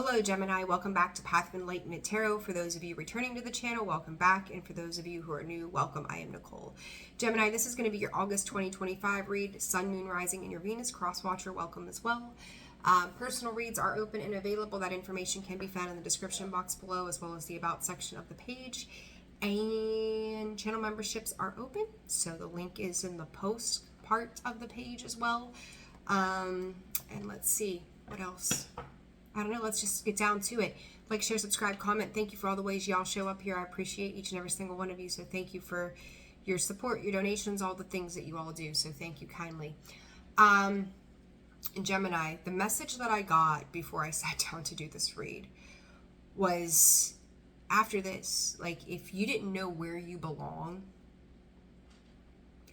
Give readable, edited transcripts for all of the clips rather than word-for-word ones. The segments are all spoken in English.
Hello Gemini, welcome back to Path of Enlightenment Tarot. For those of you returning to the channel, welcome back. And for those of you who are new, welcome. I am Nicole. Gemini, this is going to be your August 2025 read. Sun, Moon, Rising, and your Venus. Cross-watcher, welcome as well. Personal reads are open and available. That information can be found in the description box below, as well as the About section of the page. And channel memberships are open, so the link is in the post part of the page as well. And let's see, what else? I don't know, let's just get down to it. Like, share, subscribe, comment. Thank you for all the ways y'all show up here. I appreciate each and every single one of you. So thank you for your support, your donations, all the things that you all do. So thank you kindly. Gemini, the message that I got before I sat down to do this read was, after this, like, if you didn't know where you belong,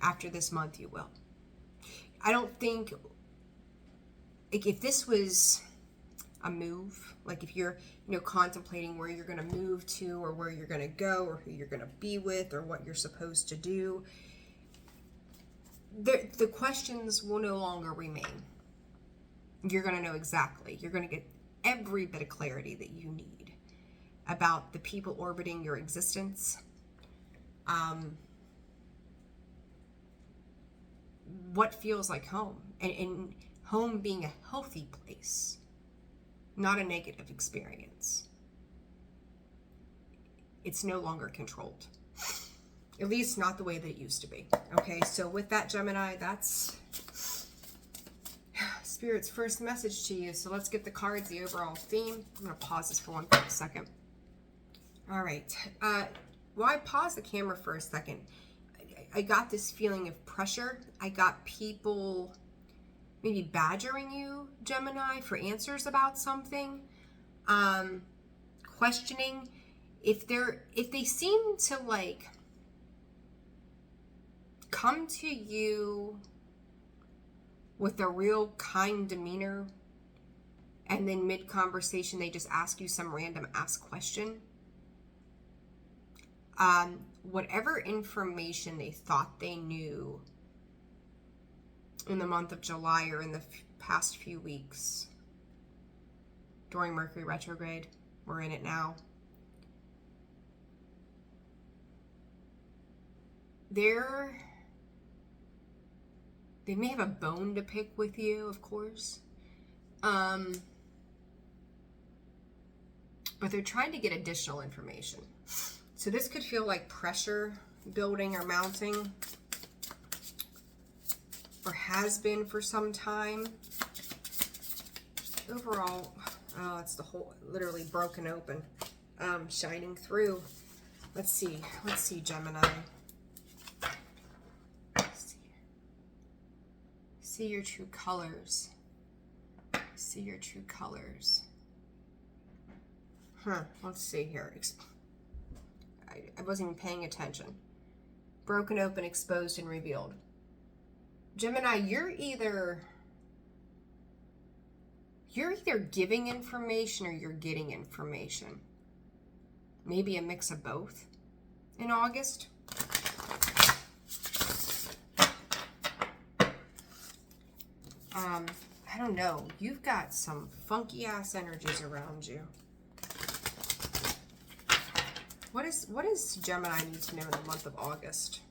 after this month you will. I don't think, like, if this was a move, like if you're, contemplating where you're going to move to or where you're going to go or who you're going to be with or what you're supposed to do, the questions will no longer remain. You're going to know exactly. You're going to get every bit of clarity that you need about the people orbiting your existence, what feels like home, and home being a healthy place, not a negative experience. It's no longer controlled. At least not the way that it used to be. Okay, so with that, Gemini, that's Spirit's first message to you. So let's get the cards, the overall theme. I'm going to pause this for one quick second. All right. Well, I paused the camera for a second. I got this feeling of pressure. I got people maybe badgering you, Gemini, for answers about something, questioning if they seem to like come to you with a real kind demeanor, and then mid-conversation they just ask you some random question. Whatever information they thought they knew in the month of July or in the past few weeks during Mercury retrograde, we're in it now, they may have a bone to pick with you, of course, but they're trying to get additional information. So this could feel like pressure building or mounting, or has been for some time. Overall, oh, it's the whole, literally broken open, shining through. Let's see, Gemini. See your true colors. See your true colors. Let's see here. I wasn't even paying attention. Broken open, exposed, and revealed. Gemini, you're either giving information or you're getting information. Maybe a mix of both in August. I don't know. You've got some funky ass energies around you. What does Gemini need to know in the month of August?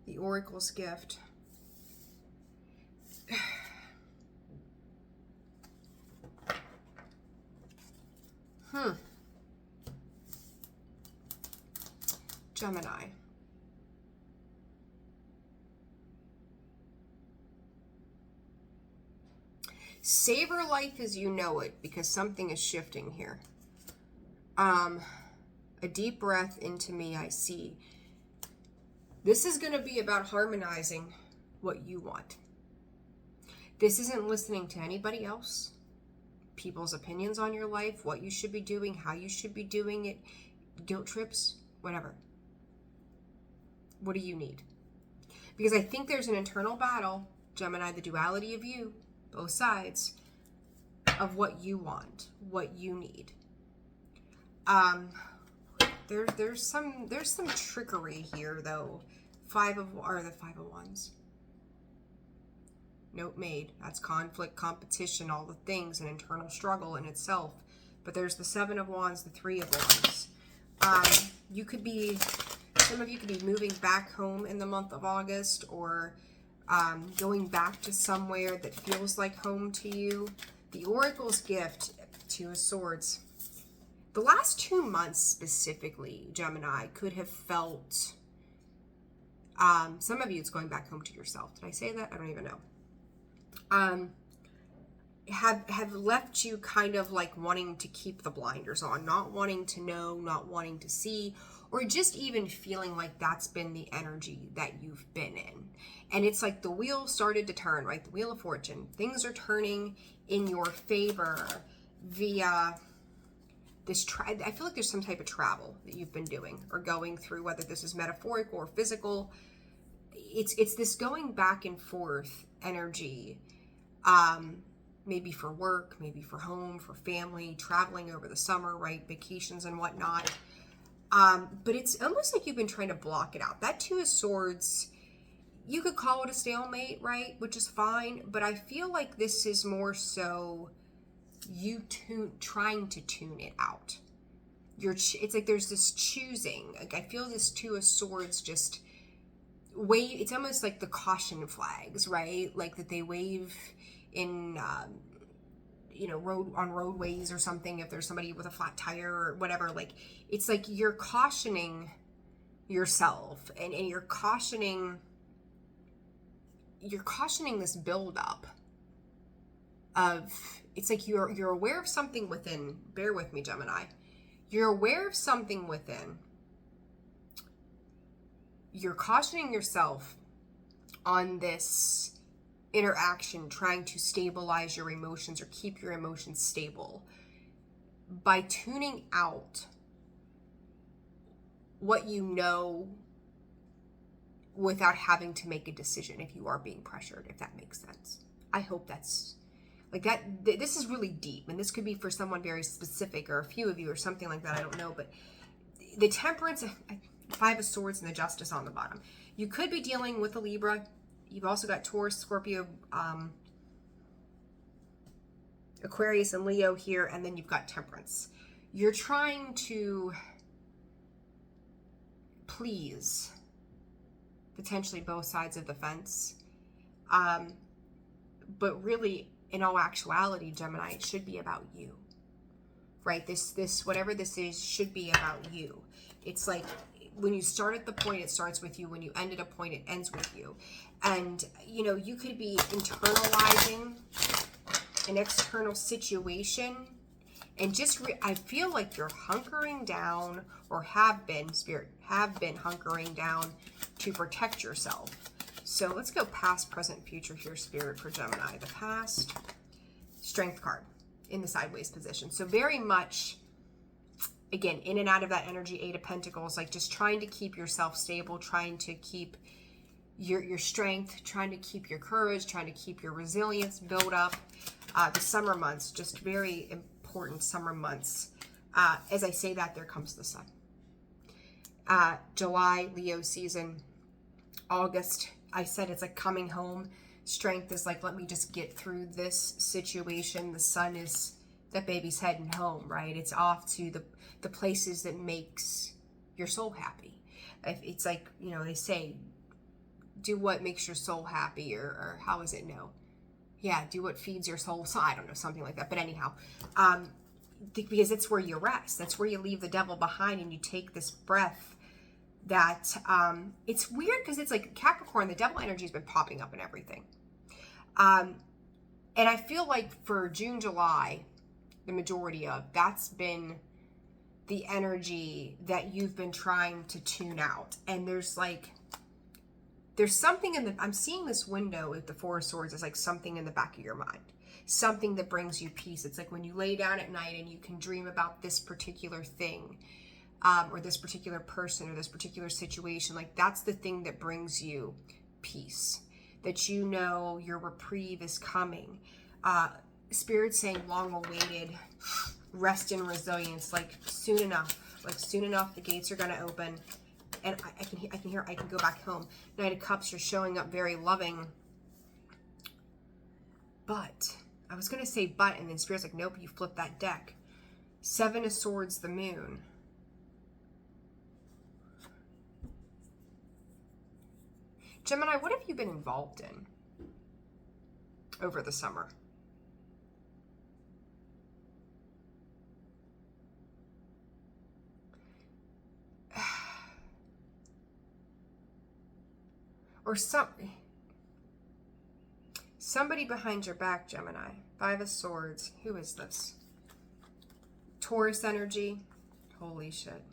The Oracle's gift. Gemini. Savor life as you know it, because something is shifting here. A deep breath into me, I see. This is going to be about harmonizing what you want. This isn't listening to anybody else, people's opinions on your life, what you should be doing, how you should be doing it, guilt trips, whatever. What do you need? Because I think there's an internal battle, Gemini, the duality of you, both sides, of what you want, what you need. There's some trickery here, though. The 5 of Wands. Note made. That's conflict, competition, all the things, an internal struggle in itself. but there's the Seven of Wands, the Three of Wands. You could be, some of you could be moving back home in the month of August, or going back to somewhere that feels like home to you. The Oracle's gift, Two of Swords. The last 2 months specifically, Gemini, could have felt, some of you, it's going back home to yourself. Did I say that? I don't even know. Have left you kind of like wanting to keep the blinders on, not wanting to know, not wanting to see, or just even feeling like that's been the energy that you've been in. And it's like the wheel started to turn, right? The Wheel of Fortune. Things are turning in your favor via this. I feel like there's some type of travel that you've been doing or going through, whether this is metaphorical or physical. It's this going back and forth energy. Maybe for work, maybe for home, for family, traveling over the summer, right? Vacations and whatnot. But it's almost like you've been trying to block it out. That Two of Swords, you could call it a stalemate, right? Which is fine. But I feel like this is more so you trying to tune it out. It's like there's this choosing. Like I feel this Two of Swords just wave. It's almost like the caution flags, right? Like that they wave in on roadways or something, if there's somebody with a flat tire or whatever. Like it's like you're cautioning yourself, and you're cautioning this buildup of, it's like you're aware of something within. Bear with me, Gemini. You're aware of something within. You're cautioning yourself on this interaction, trying to stabilize your emotions or keep your emotions stable by tuning out what you know without having to make a decision if you are being pressured, if that makes sense. I hope that's like that. This is really deep, and this could be for someone very specific or a few of you or something like that. I don't know, but the Temperance, Five of Swords, and the Justice on the bottom. You could be dealing with a Libra. You've also got Taurus, Scorpio, Aquarius, and Leo here, and then you've got Temperance. You're trying to please potentially both sides of the fence, but really, in all actuality, Gemini, it should be about you, right? This whatever this is should be about you. It's like when you start at the point, it starts with you. When you end at a point, it ends with you. And, you could be internalizing an external situation and just, I feel like you're hunkering down, or have been hunkering down to protect yourself. So let's go past, present, future here, Spirit, for Gemini. The past, Strength card in the sideways position. So very much, again, in and out of that energy, Eight of Pentacles, like just trying to keep yourself stable, trying to keep your strength, trying to keep your courage, trying to keep your resilience build up. The summer months, just very important summer months. As I say that, there comes the sun. July, Leo season. August, I said it's like coming home. Strength is like, let me just get through this situation. The sun is, that baby's heading home, right? It's off to the places that makes your soul happy. It's like, they say, do what makes your soul happy, or how is it? No. Yeah, do what feeds your soul. So I don't know, something like that. But anyhow, because it's where you rest. That's where you leave the devil behind and you take this breath that, it's weird because it's like Capricorn, the devil energy has been popping up and everything. And I feel like for June, July, the majority of, that's been the energy that you've been trying to tune out. And there's something I'm seeing this window with the Four of Swords is like something in the back of your mind, something that brings you peace. It's like when you lay down at night and you can dream about this particular thing, or this particular person or this particular situation, like that's the thing that brings you peace, that your reprieve is coming. Spirit saying long awaited, rest and resilience, like soon enough, the gates are going to open. And I can go back home. Knight of Cups, you're showing up very loving. But, I was going to say but, and then Spirit's like, nope, you flipped that deck. Seven of Swords, the Moon. Gemini, what have you been involved in over the summer? Or somebody behind your back, Gemini. Five of Swords. Who is this? Taurus energy. Holy shit.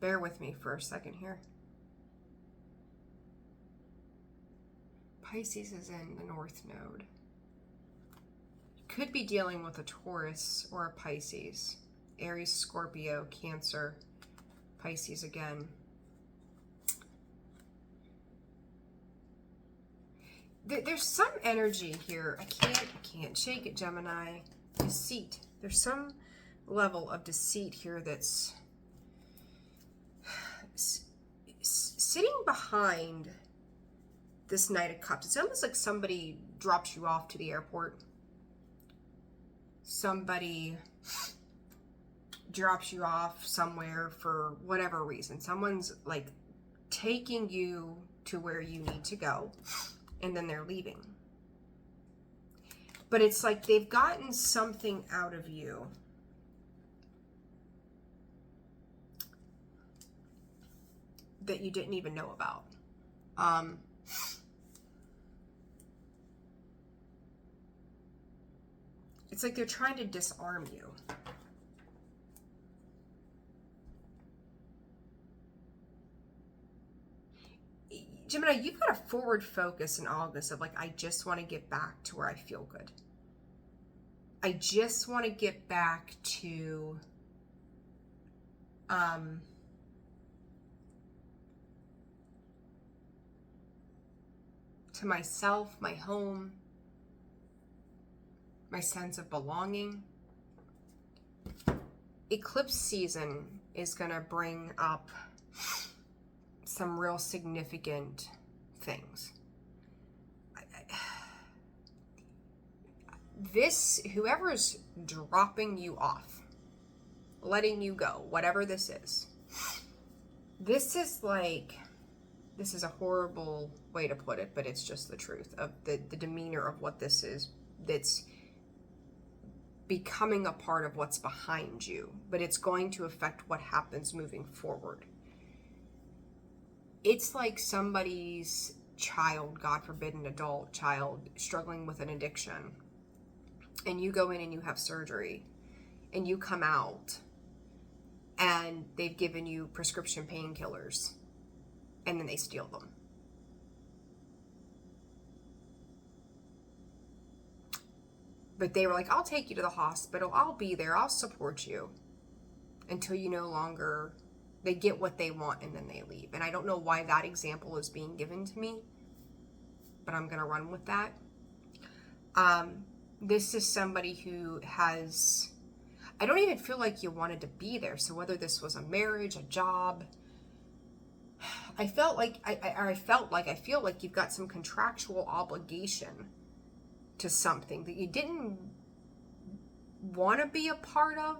Bear with me for a second here. Pisces is in the North Node. Could be dealing with a Taurus or a Pisces. Aries, Scorpio, Cancer, Pisces again. There's some energy here. I can't shake it, Gemini. Deceit. There's some level of deceit here that's sitting behind this Knight of Cups. It's almost like somebody drops you off to the airport. Somebody drops you off somewhere for whatever reason. Someone's like taking you to where you need to go, and then they're leaving. But it's like they've gotten something out of you that you didn't even know about. It's like they're trying to disarm you. Gemini, you've got a forward focus in August of like, I just want to get back to where I feel good. I just want to get back to myself, my home, my sense of belonging. Eclipse season is going to bring up some real significant things. Whoever's dropping you off, letting you go, whatever this is a horrible way to put it, but it's just the truth of the demeanor of what this is, that's becoming a part of what's behind you, but it's going to affect what happens moving forward. It's like somebody's child, God forbid, an adult child struggling with an addiction, and you go in and you have surgery, and you come out, and they've given you prescription painkillers, and then they steal them. But they were like, I'll take you to the hospital, I'll be there, I'll support you, until you no longer, they get what they want and then they leave. And I don't know why that example is being given to me, but I'm going to run with that. This is somebody who has, I don't even feel like you wanted to be there. So whether this was a marriage, a job, I feel like you've got some contractual obligation to something that you didn't want to be a part of.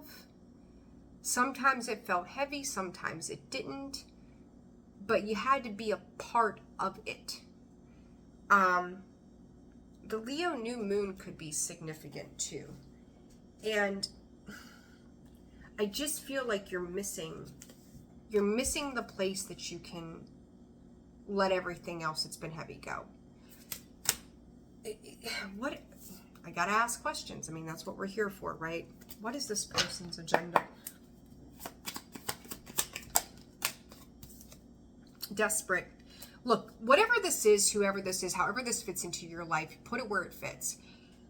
Sometimes it felt heavy, sometimes it didn't, but you had to be a part of it. The Leo new moon could be significant too. And I just feel like you're missing the place that you can let everything else that's been heavy go. What, I gotta ask questions. I mean, that's what we're here for, right? What is this person's agenda? Desperate. Look, whatever this is, whoever this is, however this fits into your life, put it where it fits.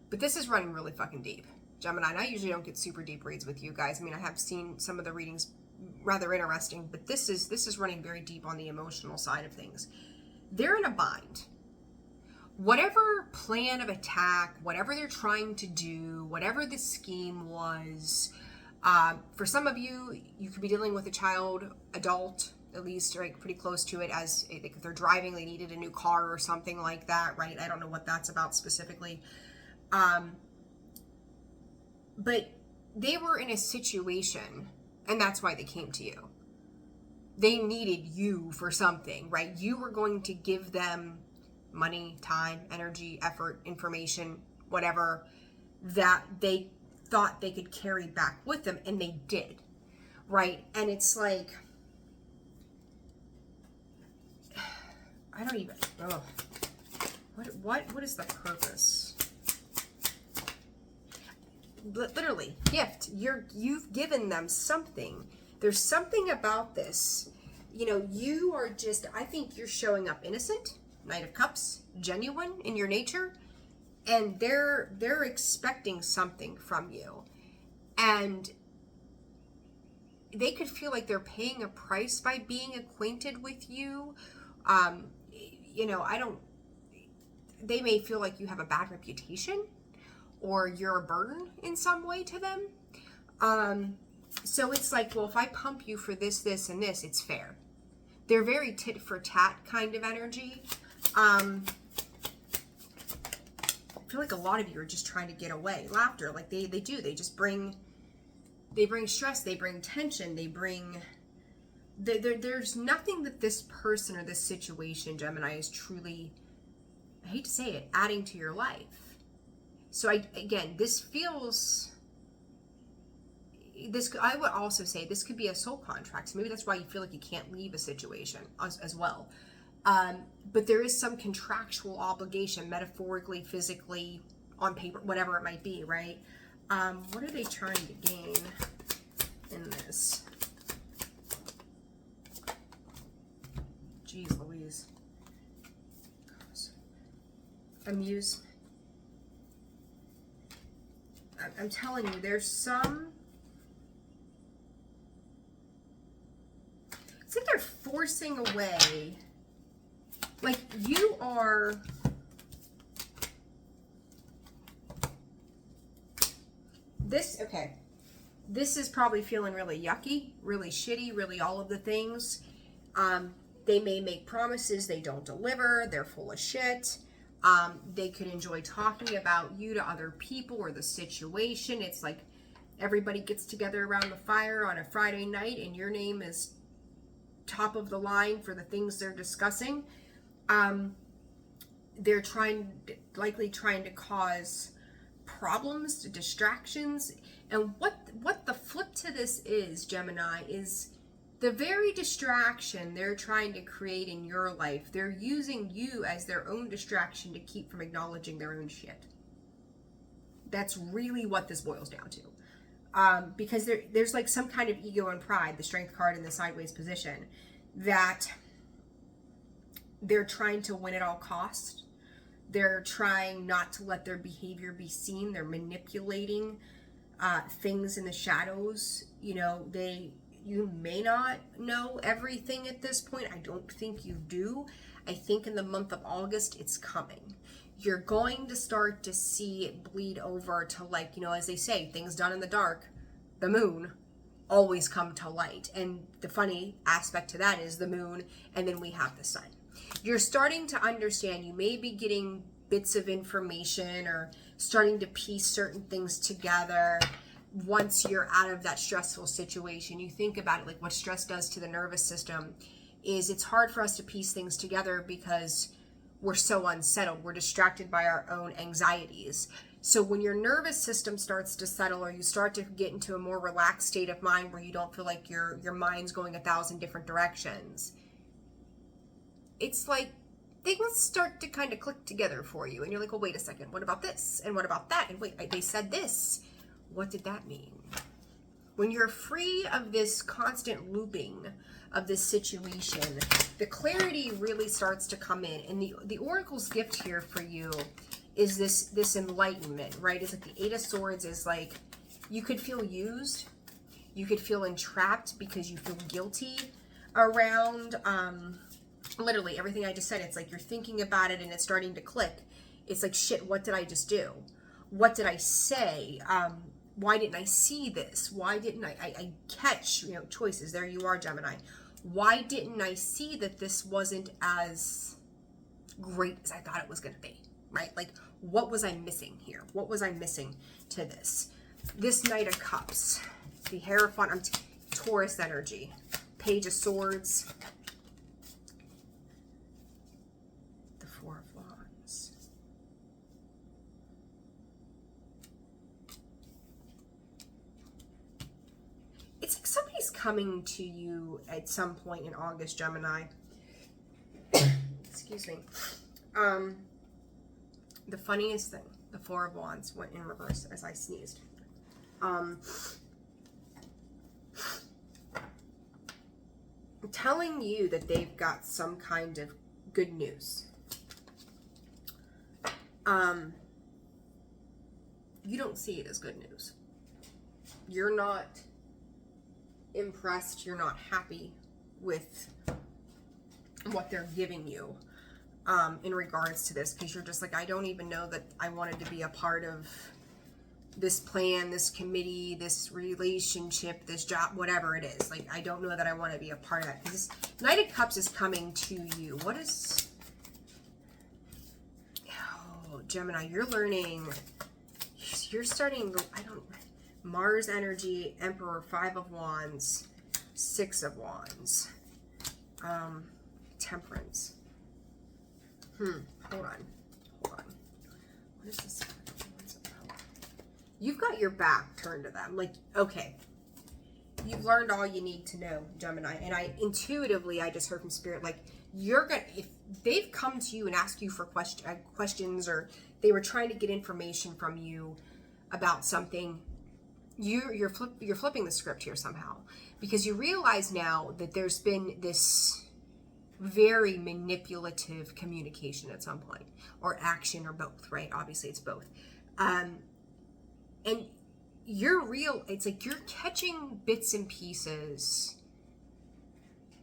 But this is running really fucking deep, Gemini. And I usually don't get super deep reads with you guys. I mean, I have seen some of the readings rather interesting, but this is running very deep on the emotional side of things. They're in a bind. Whatever plan of attack, whatever they're trying to do, whatever the scheme was, for some of you, you could be dealing with a child, adult, at least, right, pretty close to it, as if they're driving, they needed a new car or something like that, right? I don't know what that's about specifically. But they were in a situation, and that's why they came to you. They needed you for something, right? You were going to give them money, time, energy, effort, information, whatever, that they thought they could carry back with them, and they did, right? And it's like, I don't even, oh, what is the purpose? Literally, gift. You've given them something. There's something about this. You know, you are just, I think you're showing up innocent, Knight of Cups, genuine in your nature, and they're expecting something from you. And they could feel like they're paying a price by being acquainted with you. You know, they may feel like you have a bad reputation, or you're a burden in some way to them. So it's like, well, if I pump you for this, this, and this, it's fair. They're very tit for tat kind of energy. I feel like a lot of you are just trying to get away. Laughter, like they do. They just bring stress. They bring tension. They bring... There's nothing that this person or this situation, Gemini, is truly, I hate to say it, adding to your life. So again, this feels, I would also say this could be a soul contract. So maybe that's why you feel like you can't leave a situation as well. But there is some contractual obligation, metaphorically, physically, on paper, whatever it might be, right? What are they trying to gain in this? Jeez Louise. Amusement. I'm telling you, there's some... It's like they're forcing away. Like, you are... Okay. This is probably feeling really yucky, really shitty, really all of the things. They may make promises, they don't deliver, they're full of shit. They could enjoy talking about you to other people or the situation. It's like everybody gets together around the fire on a Friday night and your name is top of the line for the things they're discussing. They're likely trying to cause problems, distractions. And what the flip to this is, Gemini, is the very distraction they're trying to create in your life. They're using you as their own distraction to keep from acknowledging their own shit. That's really what this boils down to. Because there's like some kind of ego and pride, the Strength card in the sideways position, that they're trying to win at all costs. They're trying not to let their behavior be seen. They're manipulating things in the shadows. You know, you may not know everything at this point. I don't think you do. I think in the month of August, it's coming. You're going to start to see it bleed over to, like, you know, as they say, things done in the dark, the moon, always come to light. And the funny aspect to that is the moon, and then we have the sun. You're starting to understand. You may be getting bits of information or starting to piece certain things together. Once you're out of that stressful situation, you think about it, like what stress does to the nervous system is it's hard for us to piece things together because we're so unsettled. We're distracted by our own anxieties. So when your nervous system starts to settle, or you start to get into a more relaxed state of mind where you don't feel like your mind's going 1,000 different directions, it's like things start to kind of click together for you. And you're like, well, wait a second, what about this? And what about that? And wait, they said this. What did that mean? When you're free of this constant looping of this situation, the clarity really starts to come in. And the Oracle's gift here for you is this enlightenment, right? It's like the Eight of Swords is like, you could feel used. You could feel entrapped because you feel guilty around literally everything I just said. It's like you're thinking about it and it's starting to click. It's like, shit, what did I just do? What did I say? Why didn't I see this? Why didn't I catch, you know, choices? There you are, Gemini. Why didn't I see that this wasn't as great as I thought it was going to be, right? Like, what was I missing here? What was I missing to this? This Knight of Cups, the Hierophant, Taurus energy, Page of Swords, the Four of Wands. It's like somebody's coming to you at some point in August, Gemini. Excuse me. The funniest thing, the Four of Wands went in reverse as I sneezed. Telling you that they've got some kind of good news. You don't see it as good news. You're not impressed. You're not happy with what they're giving you in regards to this, because you're just like, I don't even know that I wanted to be a part of this plan, this committee, this relationship, this job, whatever it is. Like, I don't know that I want to be a part of that, because this Knight of Cups is coming to you. What is... Oh, Gemini, you're learning. You're starting... Mars energy, Emperor, Five of Wands, Six of Wands, Temperance. Hold on. What is this? You've got your back turned to them. Like, okay, you've learned all you need to know, Gemini. And I intuitively, I just heard from Spirit, like, you're gonna, if they've come to you and asked you for questions, or they were trying to get information from you about something, you're flipping the script here somehow, because you realize now that there's been this very manipulative communication at some point, or action, or both, right? Obviously it's both. And it's like you're catching bits and pieces.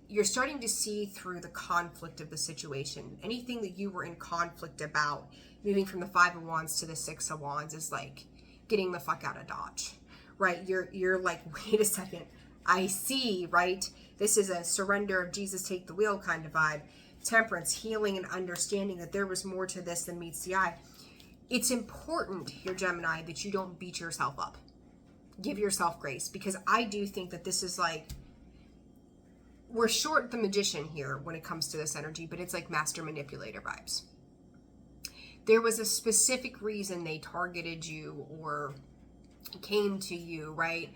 You're starting to see through the conflict of the situation. Anything that you were in conflict about, moving from the Five of Wands to the Six of Wands, is like getting the fuck out of Dodge, right? You're like, wait a second, I see, right? This is a surrender of Jesus take the wheel kind of vibe. Temperance, healing, and understanding that there was more to this than meets the eye. It's important here, Gemini, that you don't beat yourself up. Give yourself grace, because I do think that this is like, we're short the Magician here when it comes to this energy, but it's like master manipulator vibes. There was a specific reason they targeted you or came to you, right?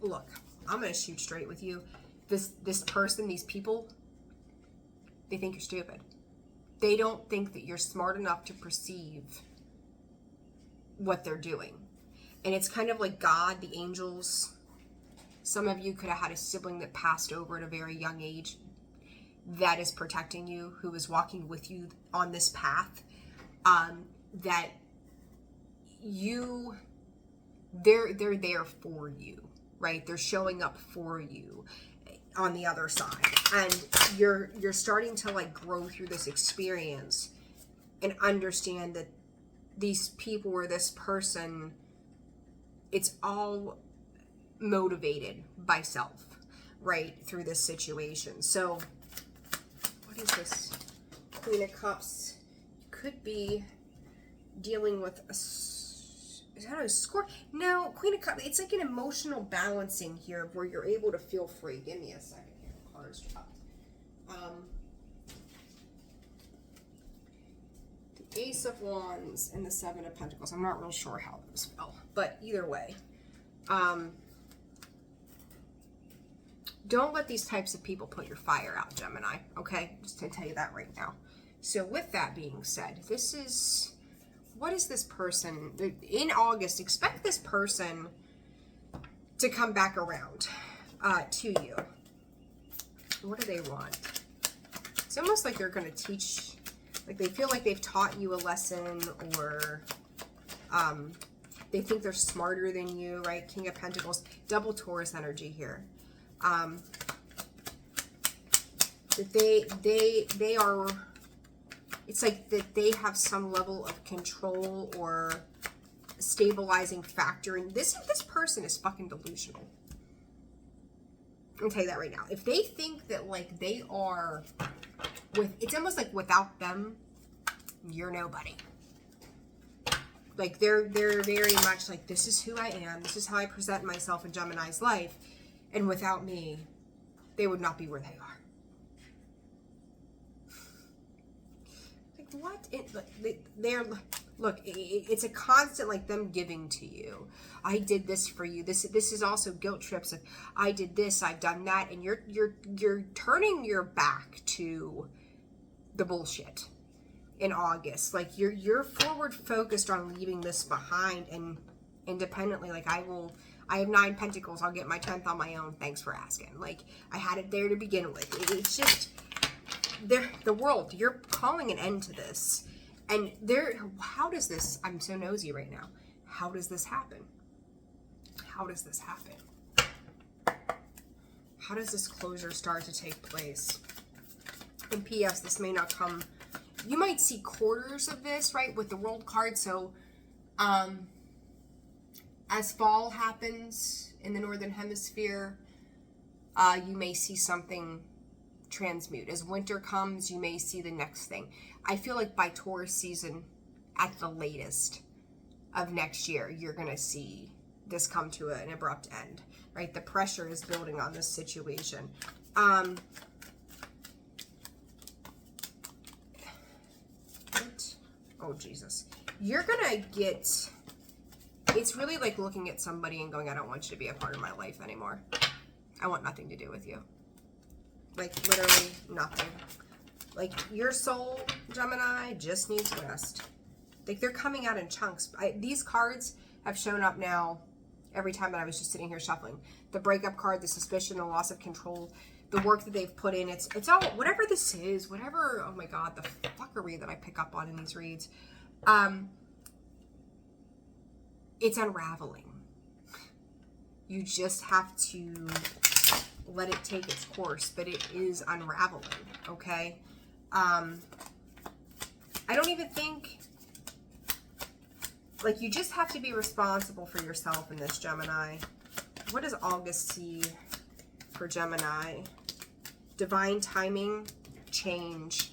Look, I'm going to shoot straight with you. This person, these people, they think you're stupid. They don't think that you're smart enough to perceive what they're doing. And it's kind of like God, the angels. Some of you could have had a sibling that passed over at a very young age that is protecting you, who is walking with you on this path, that they're there for you, right? They're showing up for you on the other side, and you're starting to like grow through this experience and understand that these people or this person, it's all motivated by self, right, through this situation. So what is this? Queen of Cups could be dealing with is that a score? No, Queen of Cups, it's like an emotional balancing here where you're able to feel free. Give me a second here. Cards dropped. The Ace of Wands and the Seven of Pentacles. I'm not real sure how those fell, but either way, don't let these types of people put your fire out, Gemini, okay? Just to tell you that right now. So with that being said, what is this person, in August, expect this person to come back around to you. What do they want? It's almost like they're going to teach, like they feel like they've taught you a lesson, or they think they're smarter than you, right? King of Pentacles, double Taurus energy here. That they are, it's like that they have some level of control or stabilizing factor, and this person is fucking delusional. I'll tell you that right now. If they think that like they are it's almost like without them you're nobody. Like, they're very much like, this is who I am. This is how I present myself in Gemini's life. And without me, they would not be where they are. Like, what? It's a constant, like, them giving to you. I did this for you. This is also guilt trips of, I did this, I've done that. And you're turning your back to the bullshit in August. Like, you're forward focused on leaving this behind and independently. Like, I have 9 pentacles. I'll get my 10th on my own. Thanks for asking. Like, I had it there to begin with. It's just, the world, you're calling an end to this. And how does this, I'm so nosy right now. How does this happen? How does this happen? How does this closure start to take place? And P.S., this may not come, you might see quarters of this, right, with the World card. So, as fall happens in the Northern Hemisphere, you may see something transmute. As winter comes, you may see the next thing. I feel like by Taurus season, at the latest of next year, you're going to see this come to an abrupt end, right? The pressure is building on this situation. Oh, Jesus. You're going to get, it's really like looking at somebody and going, I don't want you to be a part of my life anymore. I want nothing to do with you. Like, literally nothing. Like, your soul, Gemini, just needs rest. Like, they're coming out in chunks. These cards have shown up now every time that I was just sitting here shuffling. The breakup card, the suspicion, the loss of control, the work that they've put in. It's all, whatever this is, whatever, oh my God, the fuckery that I pick up on in these reads. It's unraveling. You just have to let it take its course, but it is unraveling, okay? I don't even think, like, you just have to be responsible for yourself in this, Gemini. What does August see for Gemini? Divine timing, change.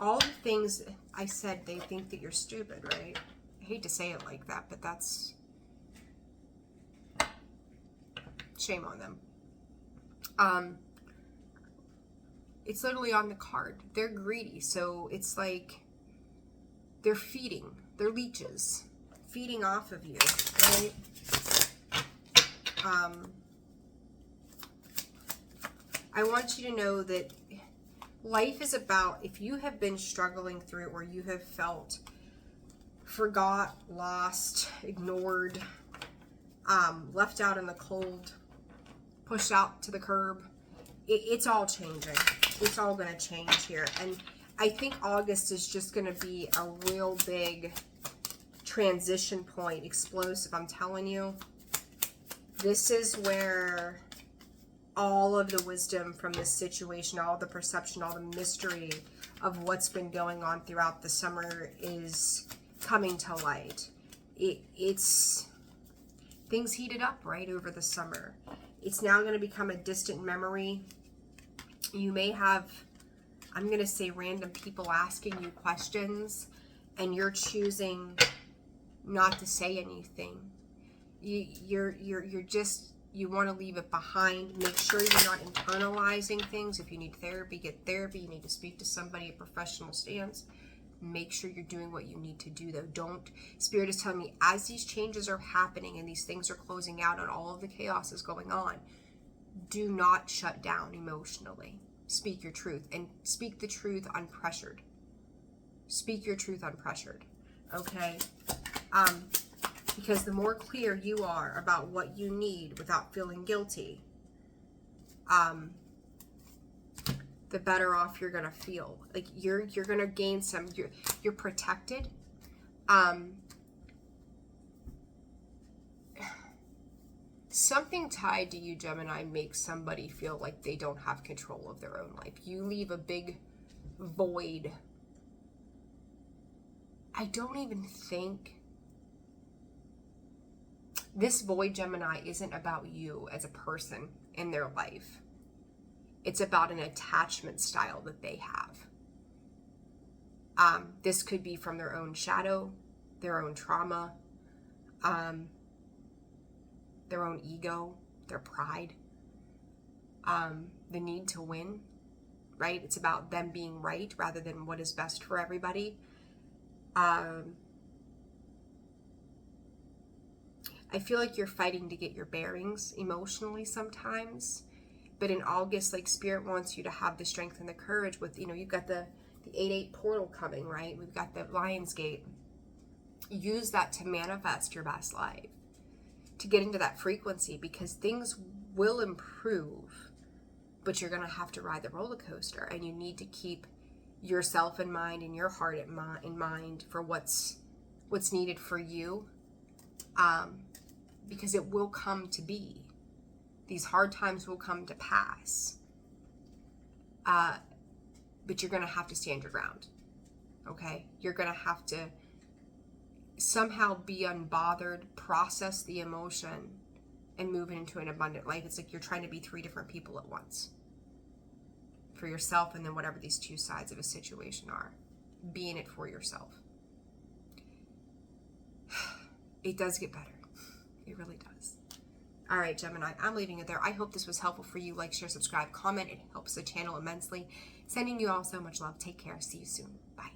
All the things I said, they think that you're stupid, right? I hate to say it like that, but that's, shame on them. It's literally on the card. They're greedy, so it's like they're feeding. They're leeches, feeding off of you, right? I want you to know that life is about, if you have been struggling through it, or you have felt forgot, lost, ignored, left out in the cold, pushed out to the curb, it's all changing. It's all going to change here. And I think August is just going to be a real big transition point, explosive. I'm telling you, this is where all of the wisdom from this situation, all the perception, all the mystery of what's been going on throughout the summer is coming to light. It's things heated up right over the summer. It's now going to become a distant memory. You may have, I'm going to say, random people asking you questions, and you're choosing not to say anything. You're just, you want to leave it behind. Make sure you're not internalizing things. If you need therapy, get therapy. You need to speak to somebody, a professional stance. Make sure you're doing what you need to do, though. Don't, Spirit is telling me, as these changes are happening and these things are closing out and all of the chaos is going on, do not shut down emotionally. Speak your truth, and speak the truth unpressured. Speak your truth unpressured, okay? Because the more clear you are about what you need without feeling guilty, the better off you're gonna feel. Like, you're gonna gain some, you're protected. Something tied to you, Gemini, makes somebody feel like they don't have control of their own life. You leave a big void. I don't even think this void, Gemini, isn't about you as a person in their life. It's about an attachment style that they have. This could be from their own shadow, their own trauma, their own ego, their pride, the need to win, right? It's about them being right rather than what is best for everybody. I feel like you're fighting to get your bearings emotionally sometimes. But in August, like, Spirit wants you to have the strength and the courage with, you've got the 8-8 portal coming, right? We've got the Lion's Gate. Use that to manifest your best life, to get into that frequency, because things will improve, but you're going to have to ride the roller coaster, and you need to keep yourself in mind and your heart in mind for what's needed for you, because it will come to be. These hard times will come to pass, but you're going to have to stand your ground, okay? You're going to have to somehow be unbothered, process the emotion, and move it into an abundant life. It's like you're trying to be 3 different people at once for yourself, and then whatever these 2 sides of a situation are, being it for yourself. It does get better. It really does. All right, Gemini, I'm leaving it there. I hope this was helpful for you. Like, share, subscribe, comment. It helps the channel immensely. Sending you all so much love. Take care. See you soon. Bye.